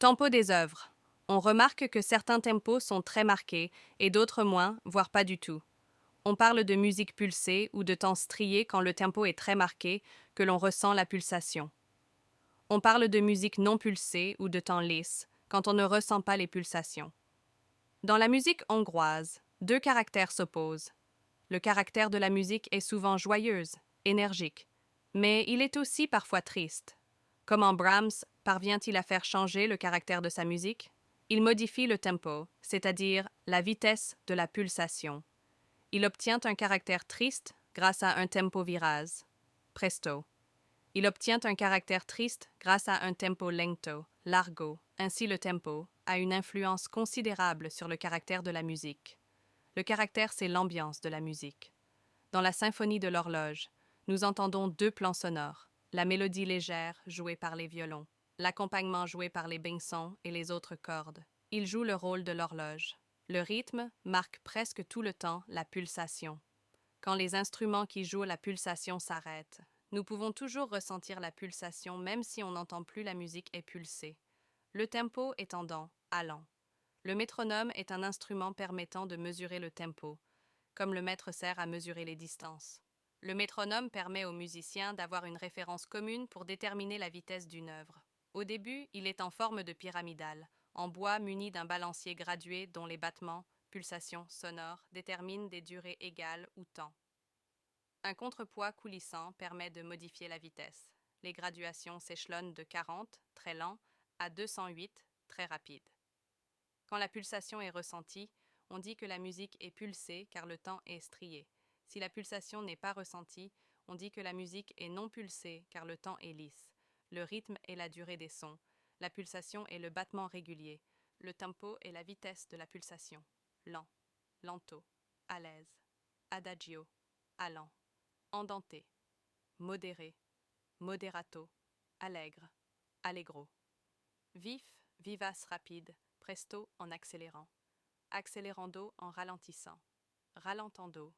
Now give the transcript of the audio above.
Tempo des œuvres. On remarque que certains tempos sont très marqués et d'autres moins, voire pas du tout. On parle de musique pulsée ou de temps strié quand le tempo est très marqué, que l'on ressent la pulsation. On parle de musique non pulsée ou de temps lisse, quand on ne ressent pas les pulsations. Dans la musique hongroise, deux caractères s'opposent. Le caractère de la musique est souvent joyeuse, énergique, mais il est aussi parfois triste. Comment Brahms parvient-il à faire changer le caractère de sa musique? Il modifie le tempo, c'est-à-dire la vitesse de la pulsation. Il obtient un caractère triste grâce à un tempo virase, presto. Il obtient un caractère triste grâce à un tempo lento, largo. Ainsi le tempo a une influence considérable sur le caractère de la musique. Le caractère, c'est l'ambiance de la musique. Dans la symphonie de l'horloge, nous entendons deux plans sonores, la mélodie légère jouée par les violons, l'accompagnement joué par les beinsons et les autres cordes. Ils jouent le rôle de l'horloge. Le rythme marque presque tout le temps la pulsation. Quand les instruments qui jouent la pulsation s'arrêtent, nous pouvons toujours ressentir la pulsation même si on n'entend plus la musique est pulsée. Le tempo est tendant, allant. Le métronome est un instrument permettant de mesurer le tempo, comme le mètre sert à mesurer les distances. Le métronome permet aux musiciens d'avoir une référence commune pour déterminer la vitesse d'une œuvre. Au début, il est en forme de pyramidale, en bois muni d'un balancier gradué dont les battements, pulsations sonores, déterminent des durées égales ou temps. Un contrepoids coulissant permet de modifier la vitesse. Les graduations s'échelonnent de 40, très lent, à 208, très rapide. Quand la pulsation est ressentie, on dit que la musique est pulsée car le temps est strié. Si la pulsation n'est pas ressentie, on dit que la musique est non pulsée car le temps est lisse. Le rythme est la durée des sons. La pulsation est le battement régulier. Le tempo est la vitesse de la pulsation. Lent, lento, à l'aise, adagio, allant, andenté, modéré, moderato, allègre, allegro. Vif, vivace rapide, presto en accélérant, accélérando en ralentissant, ralentando